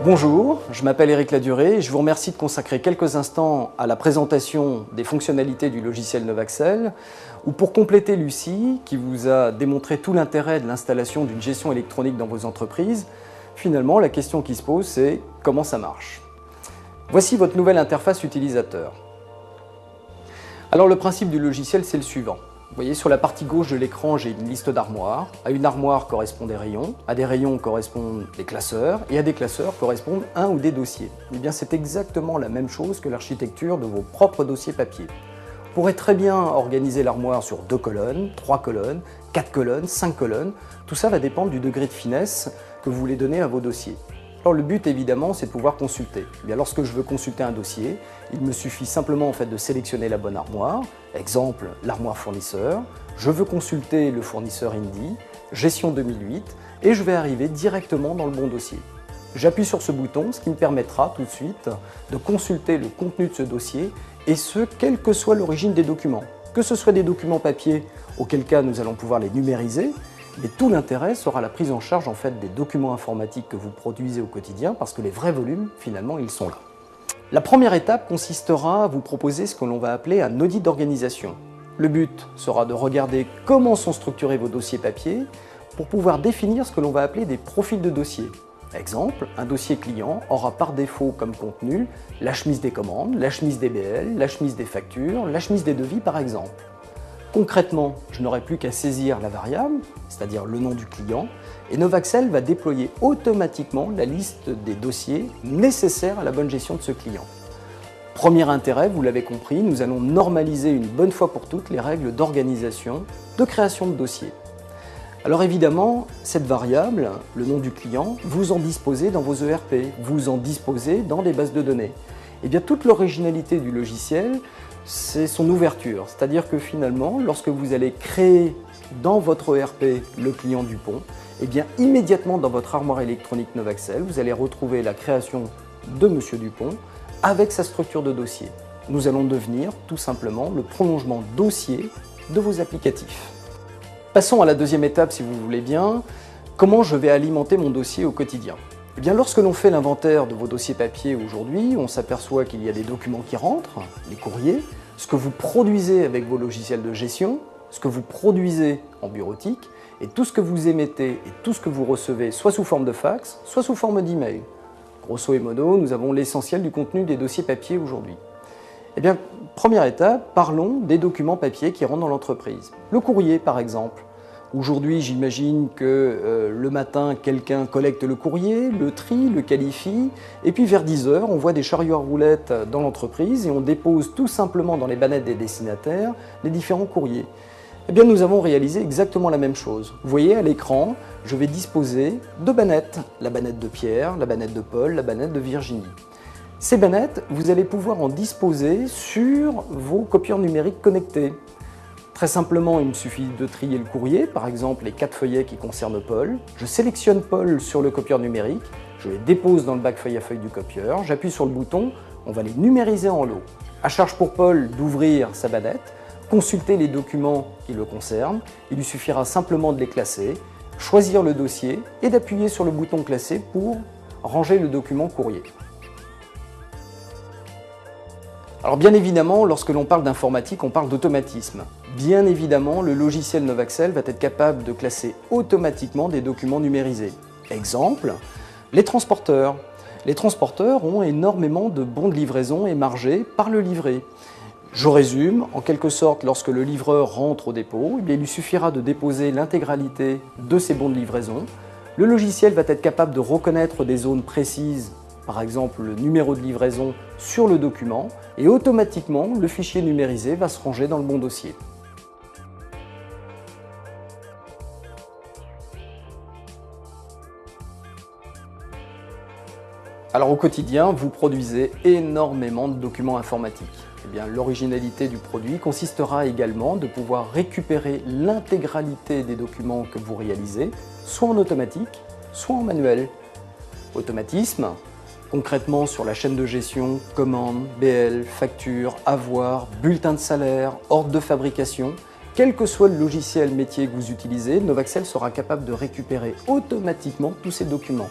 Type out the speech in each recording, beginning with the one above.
Bonjour, je m'appelle Éric Ladurée et je vous remercie de consacrer quelques instants à la présentation des fonctionnalités du logiciel Novaxel, ou pour compléter Lucie, qui vous a démontré tout l'intérêt de l'installation d'une gestion électronique dans vos entreprises. Finalement, la question qui se pose, c'est comment ça marche. Voici votre nouvelle interface utilisateur. Alors le principe du logiciel, c'est le suivant. Vous voyez, sur la partie gauche de l'écran, j'ai une liste d'armoires. À une armoire correspondent des rayons, à des rayons correspondent des classeurs, et à des classeurs correspondent un ou des dossiers. Eh bien, c'est exactement la même chose que l'architecture de vos propres dossiers papier. Vous pourrez très bien organiser l'armoire sur 2 colonnes, 3 colonnes, 4 colonnes, 5 colonnes. Tout ça va dépendre du degré de finesse que vous voulez donner à vos dossiers. Alors le but évidemment, c'est de pouvoir consulter. Eh bien, lorsque je veux consulter un dossier, il me suffit simplement de sélectionner la bonne armoire. Exemple, l'armoire fournisseur. Je veux consulter le fournisseur Indie, gestion 2008, et je vais arriver directement dans le bon dossier. J'appuie sur ce bouton, ce qui me permettra tout de suite de consulter le contenu de ce dossier, et ce, quelle que soit l'origine des documents. Que ce soit des documents papier, auquel cas nous allons pouvoir les numériser, mais tout l'intérêt sera la prise en charge des documents informatiques que vous produisez au quotidien, parce que les vrais volumes, finalement, ils sont là. La première étape consistera à vous proposer ce que l'on va appeler un audit d'organisation. Le but sera de regarder comment sont structurés vos dossiers papier pour pouvoir définir ce que l'on va appeler des profils de dossier. Exemple, un dossier client aura par défaut comme contenu la chemise des commandes, la chemise des BL, la chemise des factures, la chemise des devis par exemple. Concrètement, je n'aurai plus qu'à saisir la variable, c'est-à-dire le nom du client, et Novaxel va déployer automatiquement la liste des dossiers nécessaires à la bonne gestion de ce client. Premier intérêt, vous l'avez compris, nous allons normaliser une bonne fois pour toutes les règles d'organisation, de création de dossiers. Alors évidemment, cette variable, le nom du client, vous en disposez dans vos ERP, vous en disposez dans des bases de données. Et bien toute l'originalité du logiciel, c'est son ouverture, c'est-à-dire que finalement, lorsque vous allez créer dans votre ERP le client Dupont, et bien immédiatement dans votre armoire électronique Novaxel, vous allez retrouver la création de Monsieur Dupont avec sa structure de dossier. Nous allons devenir tout simplement le prolongement dossier de vos applicatifs. Passons à la deuxième étape si vous voulez bien, comment je vais alimenter mon dossier au quotidien. Eh bien, lorsque l'on fait l'inventaire de vos dossiers papier aujourd'hui, on s'aperçoit qu'il y a des documents qui rentrent, les courriers, ce que vous produisez avec vos logiciels de gestion, ce que vous produisez en bureautique, et tout ce que vous émettez et tout ce que vous recevez, soit sous forme de fax, soit sous forme d'email. Grosso modo, nous avons l'essentiel du contenu des dossiers papier aujourd'hui. Eh bien, première étape, parlons des documents papier qui rentrent dans l'entreprise. Le courrier, par exemple. Aujourd'hui, j'imagine que le matin, quelqu'un collecte le courrier, le trie, le qualifie, et puis vers 10 h, on voit des chariots à roulettes dans l'entreprise et on dépose tout simplement dans les bannettes des destinataires les différents courriers. Eh bien, nous avons réalisé exactement la même chose. Vous voyez à l'écran, je vais disposer de bannettes, la bannette de Pierre, la bannette de Paul, la bannette de Virginie. Ces bannettes, vous allez pouvoir en disposer sur vos copieurs numériques connectés. Très simplement, il me suffit de trier le courrier, par exemple les 4 feuillets qui concernent Paul. Je sélectionne Paul sur le copieur numérique, je les dépose dans le bac feuille à feuille du copieur, j'appuie sur le bouton, on va les numériser en lot. À charge pour Paul d'ouvrir sa bannette, consulter les documents qui le concernent, il lui suffira simplement de les classer, choisir le dossier et d'appuyer sur le bouton classer pour ranger le document courrier. Alors bien évidemment, lorsque l'on parle d'informatique, on parle d'automatisme. Bien évidemment, le logiciel Novaxel va être capable de classer automatiquement des documents numérisés. Exemple, les transporteurs. Les transporteurs ont énormément de bons de livraison émargés par le livré. Je résume, en quelque sorte, lorsque le livreur rentre au dépôt, il lui suffira de déposer l'intégralité de ces bons de livraison. Le logiciel va être capable de reconnaître des zones précises, par exemple le numéro de livraison sur le document, et automatiquement le fichier numérisé va se ranger dans le bon dossier. Alors au quotidien, vous produisez énormément de documents informatiques. Eh bien, l'originalité du produit consistera également de pouvoir récupérer l'intégralité des documents que vous réalisez, soit en automatique, soit en manuel. Automatisme, concrètement sur la chaîne de gestion, commandes, BL, factures, avoirs, bulletins de salaire, ordre de fabrication. Quel que soit le logiciel métier que vous utilisez, Novaxel sera capable de récupérer automatiquement tous ces documents.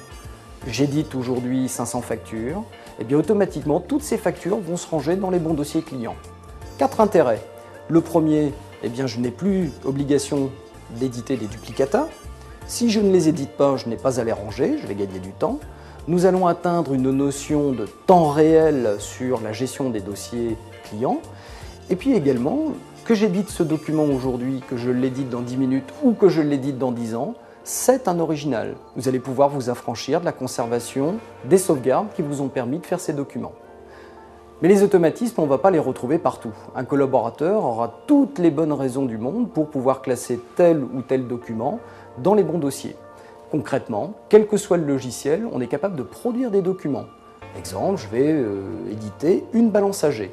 j'édite aujourd'hui 500 factures, et bien automatiquement toutes ces factures vont se ranger dans les bons dossiers clients. 4 intérêts. Le premier, eh bien je n'ai plus obligation d'éditer des duplicata. Si je ne les édite pas, je n'ai pas à les ranger, je vais gagner du temps. Nous allons atteindre une notion de temps réel sur la gestion des dossiers clients. Et puis également, que j'édite ce document aujourd'hui, que je l'édite dans 10 minutes ou que je l'édite dans 10 ans, c'est un original. Vous allez pouvoir vous affranchir de la conservation des sauvegardes qui vous ont permis de faire ces documents. Mais les automatismes, on ne va pas les retrouver partout. Un collaborateur aura toutes les bonnes raisons du monde pour pouvoir classer tel ou tel document dans les bons dossiers. Concrètement, quel que soit le logiciel, on est capable de produire des documents. Exemple, je vais éditer une balance AG.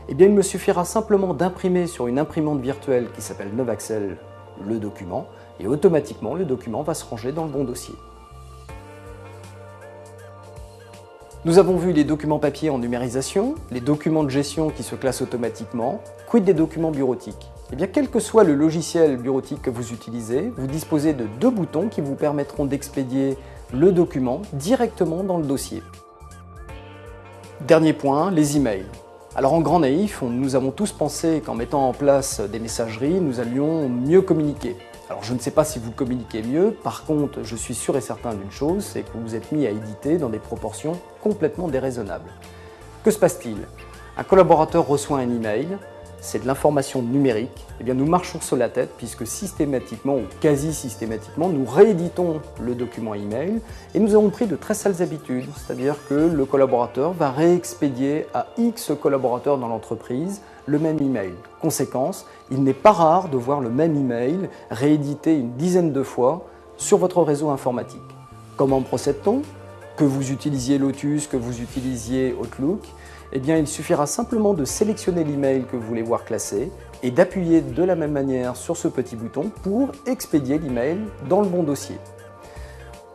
Eh bien, il me suffira simplement d'imprimer sur une imprimante virtuelle qui s'appelle Novaxel le document et automatiquement le document va se ranger dans le bon dossier. Nous avons vu les documents papier en numérisation, les documents de gestion qui se classent automatiquement, quid des documents bureautiques? Eh bien, quel que soit le logiciel bureautique que vous utilisez, vous disposez de 2 boutons qui vous permettront d'expédier le document directement dans le dossier. Dernier point, les emails. Alors en grand naïf, nous avons tous pensé qu'en mettant en place des messageries, nous allions mieux communiquer. Alors je ne sais pas si vous communiquez mieux, par contre je suis sûr et certain d'une chose, c'est que vous vous êtes mis à éditer dans des proportions complètement déraisonnables. Que se passe-t-il? Un collaborateur reçoit un email, c'est de l'information numérique, eh bien nous marchons sur la tête puisque systématiquement ou quasi systématiquement nous rééditons le document email et nous avons pris de très sales habitudes, c'est-à-dire que le collaborateur va réexpédier à X collaborateurs dans l'entreprise le même email. Conséquence, il n'est pas rare de voir le même email réédité une dizaine de fois sur votre réseau informatique. Comment procède-t-on? Que vous utilisiez Lotus, que vous utilisiez Outlook, eh bien, il suffira simplement de sélectionner l'email que vous voulez voir classé et d'appuyer de la même manière sur ce petit bouton pour expédier l'email dans le bon dossier.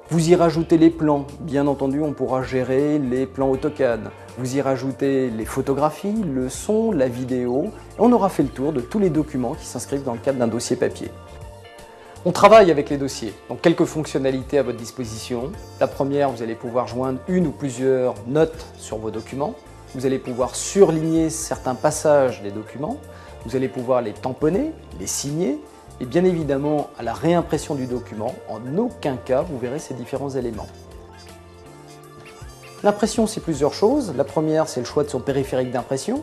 Vous y rajoutez les plans, bien entendu on pourra gérer les plans AutoCAD. Vous y rajoutez les photographies, le son, la vidéo, et on aura fait le tour de tous les documents qui s'inscrivent dans le cadre d'un dossier papier. On travaille avec les dossiers, donc quelques fonctionnalités à votre disposition. La première, vous allez pouvoir joindre une ou plusieurs notes sur vos documents. Vous allez pouvoir surligner certains passages des documents. Vous allez pouvoir les tamponner, les signer. Et bien évidemment, à la réimpression du document, en aucun cas vous verrez ces différents éléments. L'impression, c'est plusieurs choses. La première, c'est le choix de son périphérique d'impression.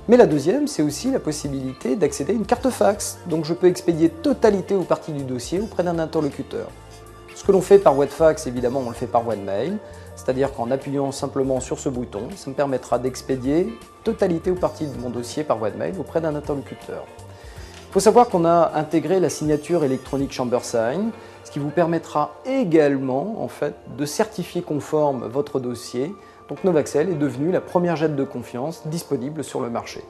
Mais la deuxième, c'est aussi la possibilité d'accéder à une carte fax. Donc je peux expédier totalité ou partie du dossier auprès d'un interlocuteur. Ce que l'on fait par voie de fax, évidemment, on le fait par voie de mail. C'est-à-dire qu'en appuyant simplement sur ce bouton, ça me permettra d'expédier totalité ou partie de mon dossier par voie de mail auprès d'un interlocuteur. Il faut savoir qu'on a intégré la signature électronique ChamberSign, ce qui vous permettra également en fait, de certifier conforme votre dossier. Donc Novaxel est devenu la première JET de confiance disponible sur le marché.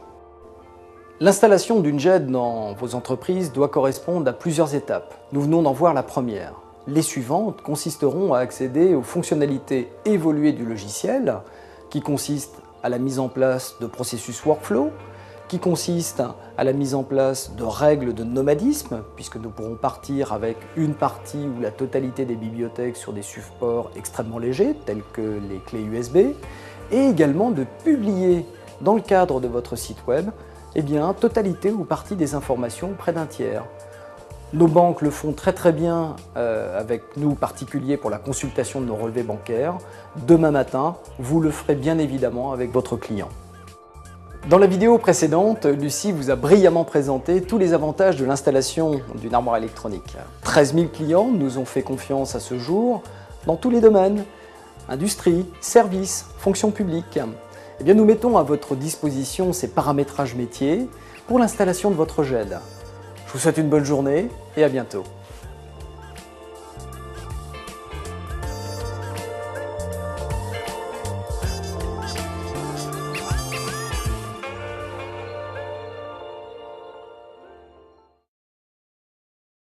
L'installation d'une JET dans vos entreprises doit correspondre à plusieurs étapes. Nous venons d'en voir la première. Les suivantes consisteront à accéder aux fonctionnalités évoluées du logiciel, qui consistent à la mise en place de processus workflow, qui consiste à la mise en place de règles de nomadisme, puisque nous pourrons partir avec une partie ou la totalité des bibliothèques sur des supports extrêmement légers, tels que les clés USB, et également de publier dans le cadre de votre site web, eh bien, totalité ou partie des informations auprès d'un tiers. Nos banques le font très bien avec nous particuliers pour la consultation de nos relevés bancaires. Demain matin, vous le ferez bien évidemment avec votre client. Dans la vidéo précédente, Lucie vous a brillamment présenté tous les avantages de l'installation d'une armoire électronique. 13 000 clients nous ont fait confiance à ce jour dans tous les domaines, industrie, services, fonction publique. Eh bien, nous mettons à votre disposition ces paramétrages métiers pour l'installation de votre JED. Je vous souhaite une bonne journée et à bientôt.